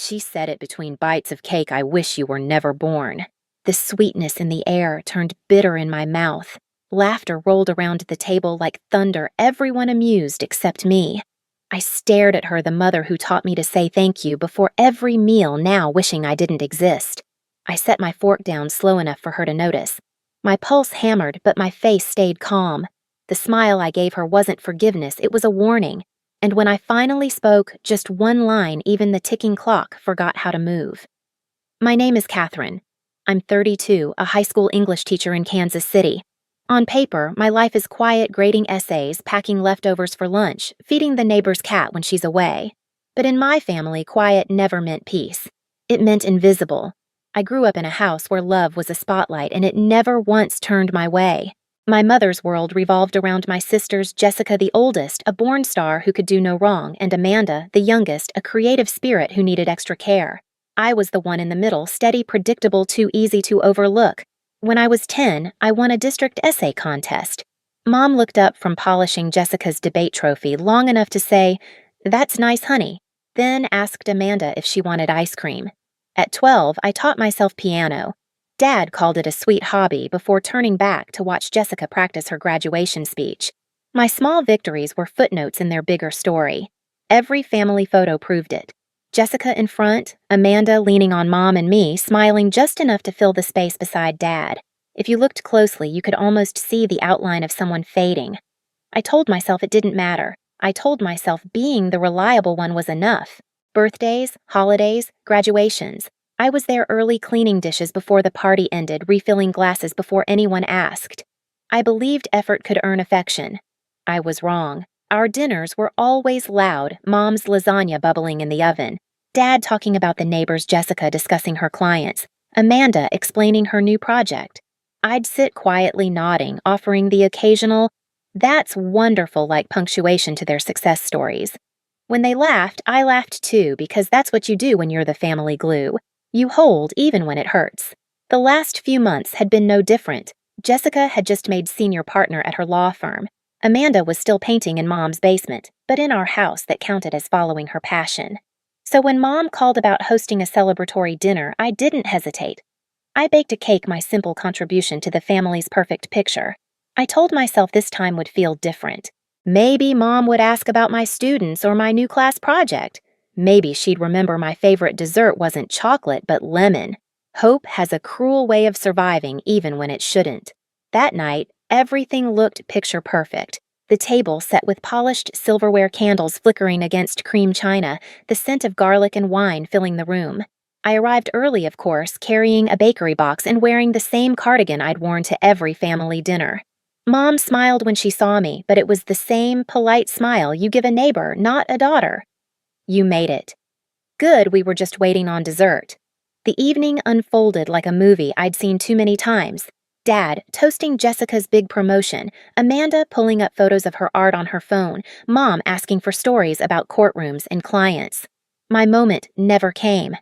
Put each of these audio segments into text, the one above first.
She said it between bites of cake I wish you were never born. The sweetness in the air turned bitter in my mouth. Laughter rolled around the table like thunder, everyone amused except me. I stared at her, the mother who taught me to say thank you before every meal, now wishing I didn't exist. I set my fork down slow enough for her to notice. My pulse hammered, but my face stayed calm. The smile I gave her wasn't forgiveness, it was a warning. And when I finally spoke, just one line, even the ticking clock forgot how to move. My name is Catherine. I'm 32, a high school English teacher in Kansas City. On paper, my life is quiet grading essays, packing leftovers for lunch, feeding the neighbor's cat when she's away. But in my family, quiet never meant peace. It meant invisible. I grew up in a house where love was a spotlight, and it never once turned my way. My mother's world revolved around my sisters, Jessica, the oldest, a born star who could do no wrong, and Amanda, the youngest, a creative spirit who needed extra care. I was the one in the middle, steady, predictable, too easy to overlook. When I was 10, I won a district essay contest. Mom looked up from polishing Jessica's debate trophy long enough to say, "That's nice, honey," then asked Amanda if she wanted ice cream. At 12, I taught myself piano. Dad called it a sweet hobby before turning back to watch Jessica practice her graduation speech. My small victories were footnotes in their bigger story. Every family photo proved it. Jessica in front, Amanda leaning on Mom and me, smiling just enough to fill the space beside Dad. If you looked closely, you could almost see the outline of someone fading. I told myself it didn't matter. I told myself being the reliable one was enough. Birthdays, holidays, graduations. I was there early cleaning dishes before the party ended, refilling glasses before anyone asked. I believed effort could earn affection. I was wrong. Our dinners were always loud, Mom's lasagna bubbling in the oven, Dad talking about the neighbors, Jessica discussing her clients, Amanda explaining her new project. I'd sit quietly nodding, offering the occasional, "That's wonderful," like punctuation to their success stories. When they laughed, I laughed too, because that's what you do when you're the family glue. You hold even when it hurts. The last few months had been no different. Jessica had just made senior partner at her law firm. Amanda was still painting in Mom's basement, but in our house that counted as following her passion. So when Mom called about hosting a celebratory dinner, I didn't hesitate. I baked a cake, my simple contribution to the family's perfect picture. I told myself this time would feel different. Maybe Mom would ask about my students or my new class project. Maybe she'd remember my favorite dessert wasn't chocolate but lemon. Hope has a cruel way of surviving even when it shouldn't. That night, everything looked picture perfect. The table set with polished silverware candles flickering against cream china, the scent of garlic and wine filling the room. I arrived early, of course, carrying a bakery box and wearing the same cardigan I'd worn to every family dinner. Mom smiled when she saw me, but it was the same polite smile you give a neighbor, not a daughter. "You made it." Good, we were just waiting on dessert. The evening unfolded like a movie I'd seen too many times. Dad toasting Jessica's big promotion, Amanda pulling up photos of her art on her phone, Mom asking for stories about courtrooms and clients. My moment never came.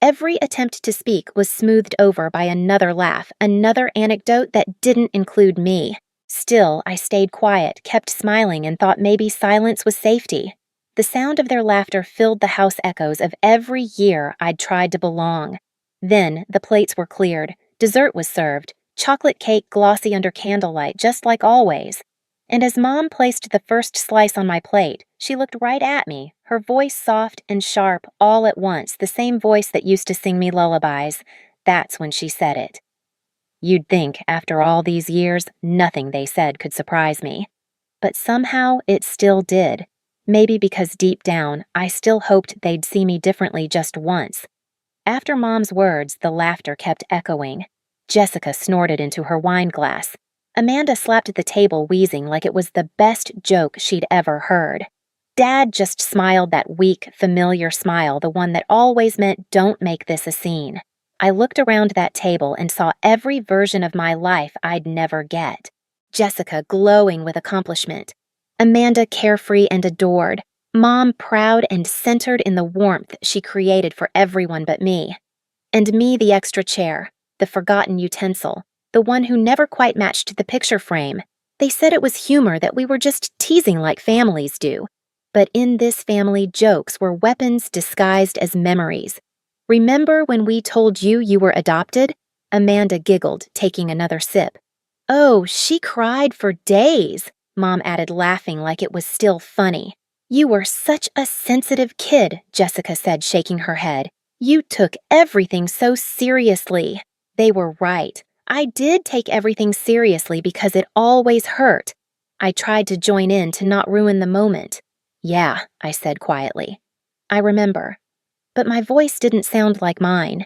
Every attempt to speak was smoothed over by another laugh, another anecdote that didn't include me. Still, I stayed quiet, kept smiling, and thought maybe silence was safety. The sound of their laughter filled the house echoes of every year I'd tried to belong. Then the plates were cleared, dessert was served, chocolate cake glossy under candlelight, just like always. And as Mom placed the first slice on my plate, she looked right at me, her voice soft and sharp all at once, the same voice that used to sing me lullabies. That's when she said it. You'd think, after all these years, nothing they said could surprise me. But somehow it still did. Maybe because deep down, I still hoped they'd see me differently just once. After Mom's words, the laughter kept echoing. Jessica snorted into her wine glass. Amanda slapped the table, wheezing like it was the best joke she'd ever heard. Dad just smiled that weak, familiar smile, the one that always meant, "Don't make this a scene." I looked around that table and saw every version of my life I'd never get. Jessica glowing with accomplishment. Amanda carefree and adored. Mom proud and centered in the warmth she created for everyone but me. And me, the extra chair, the forgotten utensil, the one who never quite matched the picture frame. They said it was humor, that we were just teasing like families do. But in this family, jokes were weapons disguised as memories. Remember when we told you you were adopted? Amanda giggled, taking another sip. Oh, she cried for days, Mom added, laughing like it was still funny. You were such a sensitive kid, Jessica said, shaking her head. You took everything so seriously. They were right. I did take everything seriously because it always hurt. I tried to join in to not ruin the moment. Yeah, I said quietly. I remember. But my voice didn't sound like mine.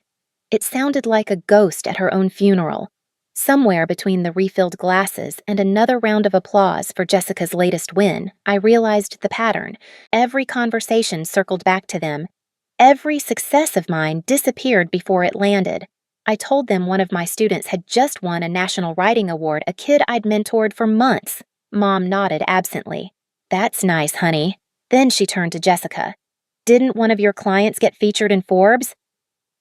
It sounded like a ghost at her own funeral. Somewhere between the refilled glasses and another round of applause for Jessica's latest win, I realized the pattern. Every conversation circled back to them. Every success of mine disappeared before it landed. I told them one of my students had just won a national writing award, a kid I'd mentored for months. Mom nodded absently. That's nice, honey. Then she turned to Jessica. Didn't one of your clients get featured in Forbes?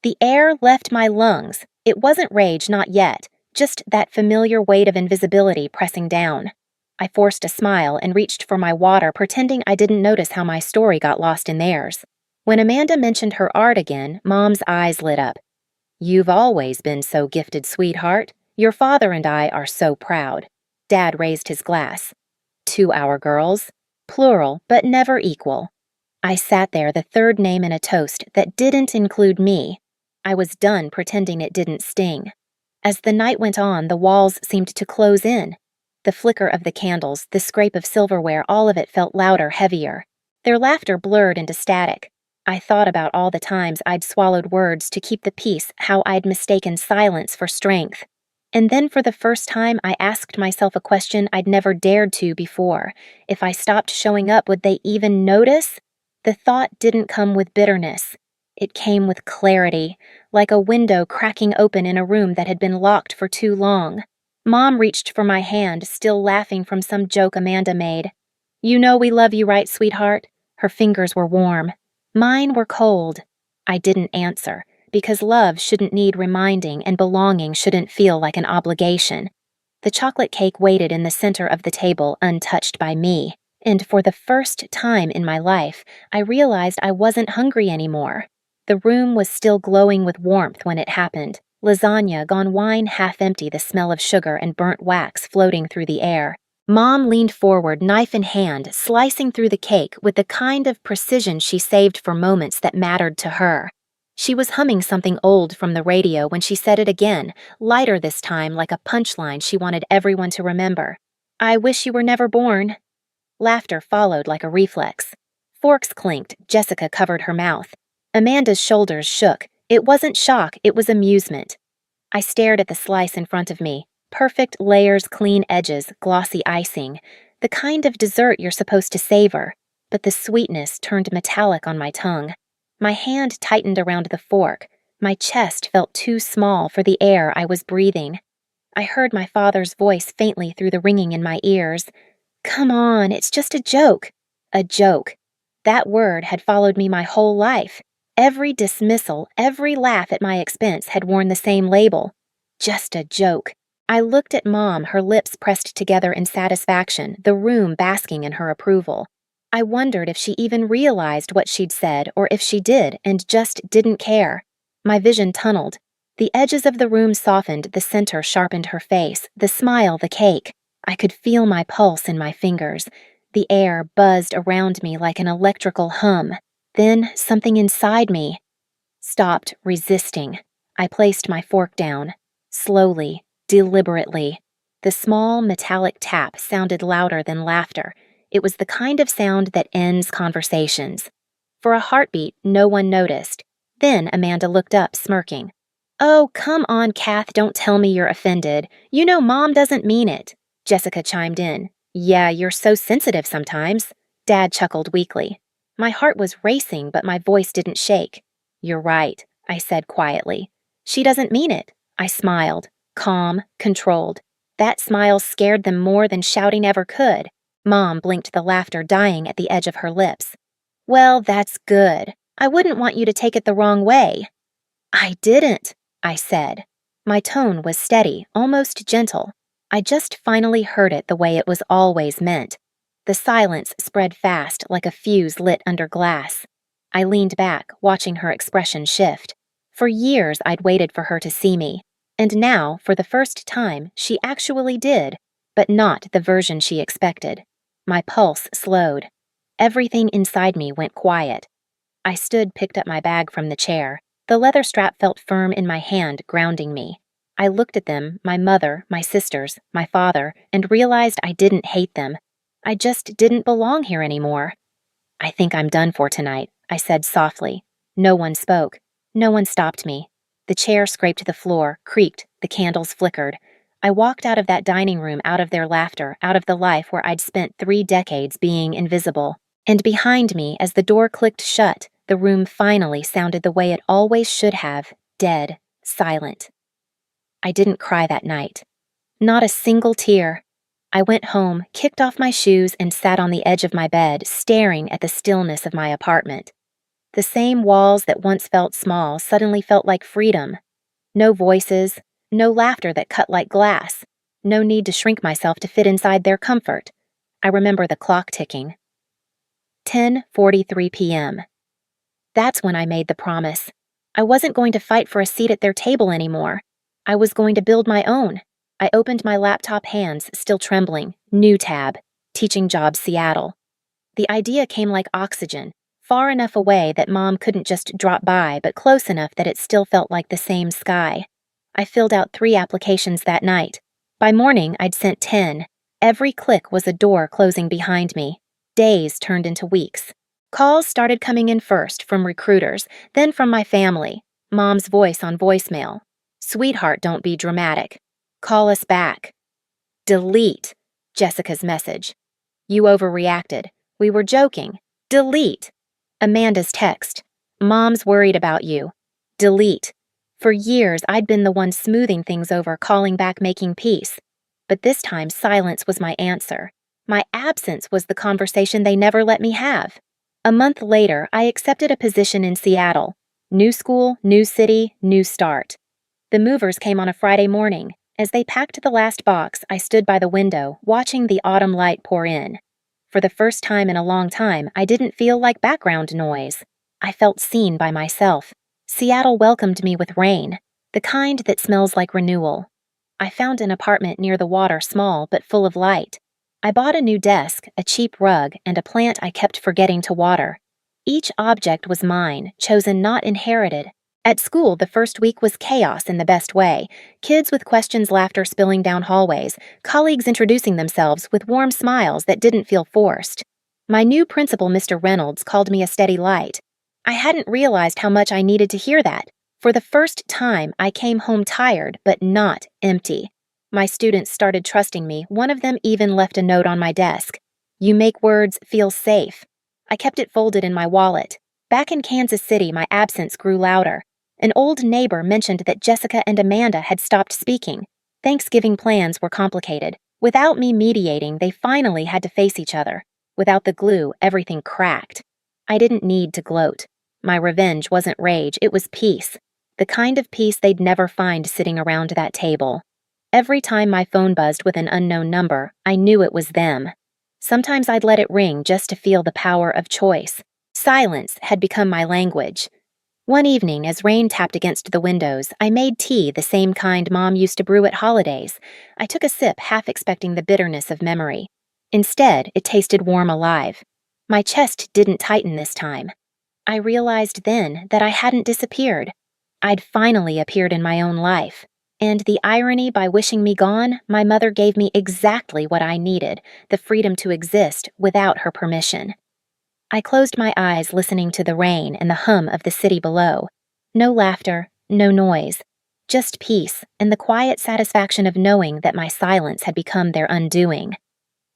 The air left my lungs. It wasn't rage, not yet, just that familiar weight of invisibility pressing down. I forced a smile and reached for my water, pretending I didn't notice how my story got lost in theirs. When Amanda mentioned her art again, Mom's eyes lit up. You've always been so gifted, sweetheart. Your father and I are so proud. Dad raised his glass. To our girls. Plural, but never equal. I sat there, the third name in a toast that didn't include me. I was done pretending it didn't sting. As the night went on, the walls seemed to close in. The flicker of the candles, the scrape of silverware, all of it felt louder, heavier. Their laughter blurred into static. I thought about all the times I'd swallowed words to keep the peace, how I'd mistaken silence for strength. And then for the first time, I asked myself a question I'd never dared to before. If I stopped showing up, would they even notice? The thought didn't come with bitterness. It came with clarity, like a window cracking open in a room that had been locked for too long. Mom reached for my hand, still laughing from some joke Amanda made. You know we love you, right, sweetheart? Her fingers were warm. Mine were cold. I didn't answer, because love shouldn't need reminding and belonging shouldn't feel like an obligation. The chocolate cake waited in the center of the table, untouched by me, and for the first time in my life, I realized I wasn't hungry anymore. The room was still glowing with warmth when it happened. Lasagna gone wine half empty, the smell of sugar and burnt wax floating through the air. Mom leaned forward, knife in hand, slicing through the cake with the kind of precision she saved for moments that mattered to her. She was humming something old from the radio when she said it again, lighter this time, like a punchline she wanted everyone to remember. I wish you were never born. Laughter followed like a reflex. Forks clinked, Jessica covered her mouth. Amanda's shoulders shook. It wasn't shock, it was amusement. I stared at the slice in front of me. Perfect layers, clean edges, glossy icing. The kind of dessert you're supposed to savor. But the sweetness turned metallic on my tongue. My hand tightened around the fork. My chest felt too small for the air I was breathing. I heard my father's voice faintly through the ringing in my ears. Come on, it's just a joke. A joke. That word had followed me my whole life. Every dismissal, every laugh at my expense had worn the same label. Just a joke. I looked at Mom, her lips pressed together in satisfaction, the room basking in her approval. I wondered if she even realized what she'd said, or if she did and just didn't care. My vision tunneled. The edges of the room softened, the center sharpened her face, the smile, the cake. I could feel my pulse in my fingers. The air buzzed around me like an electrical hum. Then something inside me stopped resisting. I placed my fork down. Slowly, deliberately. The small, metallic tap sounded louder than laughter. It was the kind of sound that ends conversations. For a heartbeat, no one noticed. Then Amanda looked up, smirking. Oh, come on, Kath, don't tell me you're offended. You know Mom doesn't mean it. Jessica chimed in. Yeah, you're so sensitive sometimes. Dad chuckled weakly. My heart was racing, but my voice didn't shake. You're right, I said quietly. She doesn't mean it. I smiled, calm, controlled. That smile scared them more than shouting ever could. Mom blinked, the laughter dying at the edge of her lips. Well, that's good. I wouldn't want you to take it the wrong way. I didn't, I said. My tone was steady, almost gentle. I just finally heard it the way it was always meant. The silence spread fast like a fuse lit under glass. I leaned back, watching her expression shift. For years, I'd waited for her to see me, and now, for the first time, she actually did, but not the version she expected. My pulse slowed. Everything inside me went quiet. I picked up my bag from the chair. The leather strap felt firm in my hand, grounding me. I looked at them, my mother, my sisters, my father, and realized I didn't hate them. I just didn't belong here anymore. I think I'm done for tonight, I said softly. No one spoke. No one stopped me. The chair scraped the floor, creaked, the candles flickered. I walked out of that dining room, out of their laughter, out of the life where I'd spent 3 decades being invisible. And behind me, as the door clicked shut, the room finally sounded the way it always should have, dead, silent. I didn't cry that night. Not a single tear. I went home, kicked off my shoes, and sat on the edge of my bed, staring at the stillness of my apartment. The same walls that once felt small suddenly felt like freedom. No voices, no laughter that cut like glass, no need to shrink myself to fit inside their comfort. I remember the clock ticking. 10:43 p.m. That's when I made the promise. I wasn't going to fight for a seat at their table anymore. I was going to build my own. I opened my laptop, hands still trembling. New tab. Teaching jobs, Seattle. The idea came like oxygen, far enough away that Mom couldn't just drop by, but close enough that it still felt like the same sky. I filled out 3 applications that night. By morning, I'd sent 10. Every click was a door closing behind me. Days turned into weeks. Calls started coming in first from recruiters, then from my family. Mom's voice on voicemail. "Sweetheart, don't be dramatic. Call us back." Delete. Jessica's message. "You overreacted. We were joking." Delete. Amanda's text. "Mom's worried about you." Delete. For years, I'd been the one smoothing things over, calling back, making peace. But this time, silence was my answer. My absence was the conversation they never let me have. A month later, I accepted a position in Seattle. New school, new city, new start. The movers came on a Friday morning. As they packed the last box, I stood by the window, watching the autumn light pour in. For the first time in a long time, I didn't feel like background noise. I felt seen by myself. Seattle welcomed me with rain, the kind that smells like renewal. I found an apartment near the water, small but full of light. I bought a new desk, a cheap rug, and a plant I kept forgetting to water. Each object was mine, chosen, not inherited. At school, the first week was chaos in the best way. Kids with questions, laughter spilling down hallways, colleagues introducing themselves with warm smiles that didn't feel forced. My new principal, Mr. Reynolds, called me a steady light. I hadn't realized how much I needed to hear that. For the first time, I came home tired, but not empty. My students started trusting me. One of them even left a note on my desk. "You make words feel safe." I kept it folded in my wallet. Back in Kansas City, my absence grew louder. An old neighbor mentioned that Jessica and Amanda had stopped speaking. Thanksgiving plans were complicated. Without me mediating, they finally had to face each other. Without the glue, everything cracked. I didn't need to gloat. My revenge wasn't rage, it was peace. The kind of peace they'd never find sitting around that table. Every time my phone buzzed with an unknown number, I knew it was them. Sometimes I'd let it ring just to feel the power of choice. Silence had become my language. One evening, as rain tapped against the windows, I made tea, the same kind Mom used to brew at holidays. I took a sip, half expecting the bitterness of memory. Instead, it tasted warm, alive. My chest didn't tighten this time. I realized then that I hadn't disappeared. I'd finally appeared in my own life. And the irony, by wishing me gone, my mother gave me exactly what I needed, the freedom to exist without her permission. I closed my eyes, listening to the rain and the hum of the city below. No laughter, no noise, just peace and the quiet satisfaction of knowing that my silence had become their undoing.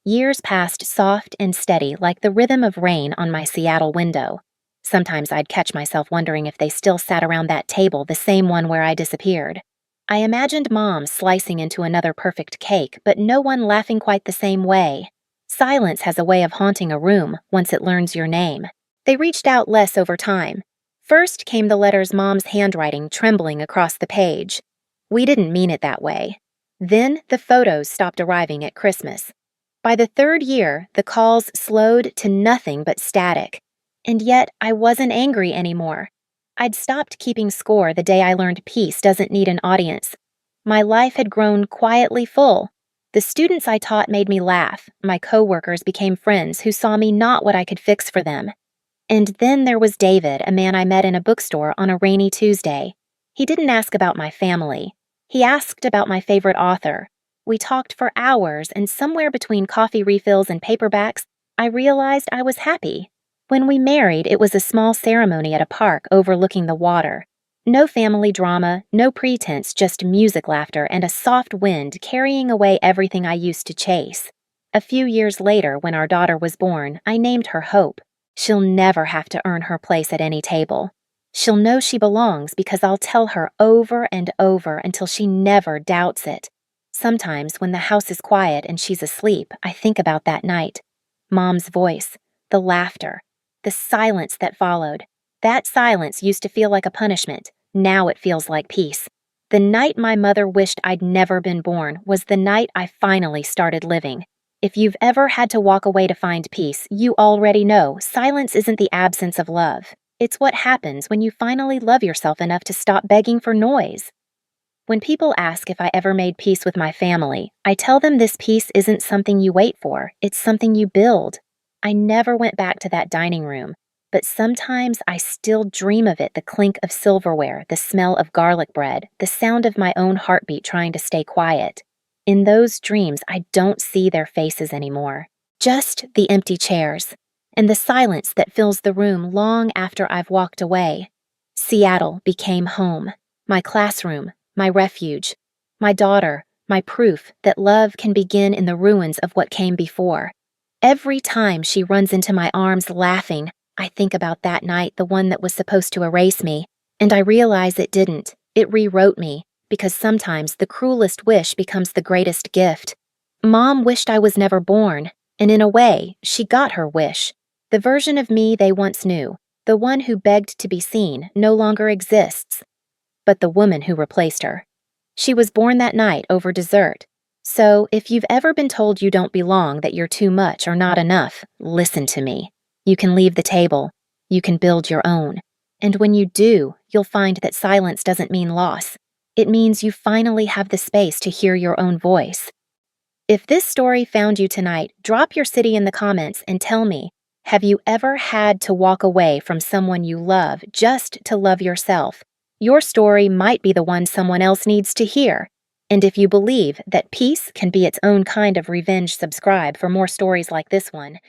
Years passed, soft and steady, like the rhythm of rain on my Seattle window. Sometimes I'd catch myself wondering if they still sat around that table, the same one where I disappeared. I imagined Mom slicing into another perfect cake, but no one laughing quite the same way. Silence has a way of haunting a room once it learns your name. They reached out less over time. First came the letters, Mom's handwriting trembling across the page. We didn't mean it that way. Then the photos stopped arriving at Christmas. By the 3rd year, the calls slowed to nothing but static. And yet, I wasn't angry anymore. I'd stopped keeping score the day I learned peace doesn't need an audience. My life had grown quietly full. The students I taught made me laugh. My coworkers became friends who saw me not what I could fix for them. And then there was David, a man I met in a bookstore on a rainy Tuesday. He didn't ask about my family. He asked about my favorite author. We talked for hours, and somewhere between coffee refills and paperbacks, I realized I was happy. When we married, it was a small ceremony at a park overlooking the water. No family drama, no pretense, just music, laughter, and a soft wind carrying away everything I used to chase. A few years later, when our daughter was born, I named her Hope. She'll never have to earn her place at any table. She'll know she belongs because I'll tell her over and over until she never doubts it. Sometimes, when the house is quiet and she's asleep, I think about that night. Mom's voice, the laughter, the silence that followed. That silence used to feel like a punishment. Now it feels like peace. The night my mother wished I'd never been born was the night I finally started living. If you've ever had to walk away to find peace, you already know silence isn't the absence of love. It's what happens when you finally love yourself enough to stop begging for noise. When people ask if I ever made peace with my family, I tell them this peace isn't something you wait for, it's something you build. I never went back to that dining room, but sometimes I still dream of it, the clink of silverware, the smell of garlic bread, the sound of my own heartbeat trying to stay quiet. In those dreams, I don't see their faces anymore, just the empty chairs, and the silence that fills the room long after I've walked away. Seattle became home, my classroom, my refuge, my daughter, my proof that love can begin in the ruins of what came before. Every time she runs into my arms laughing, I think about that night, the one that was supposed to erase me, and I realize it didn't. It rewrote me, because sometimes the cruelest wish becomes the greatest gift. Mom wished I was never born, and in a way, she got her wish. The version of me they once knew, the one who begged to be seen, no longer exists. But the woman who replaced her. She was born that night over dessert. So, if you've ever been told you don't belong, that you're too much or not enough, listen to me. You can leave the table. You can build your own. And when you do, you'll find that silence doesn't mean loss. It means you finally have the space to hear your own voice. If this story found you tonight, drop your city in the comments and tell me, have you ever had to walk away from someone you love just to love yourself? Your story might be the one someone else needs to hear. And if you believe that peace can be its own kind of revenge, subscribe for more stories like this one.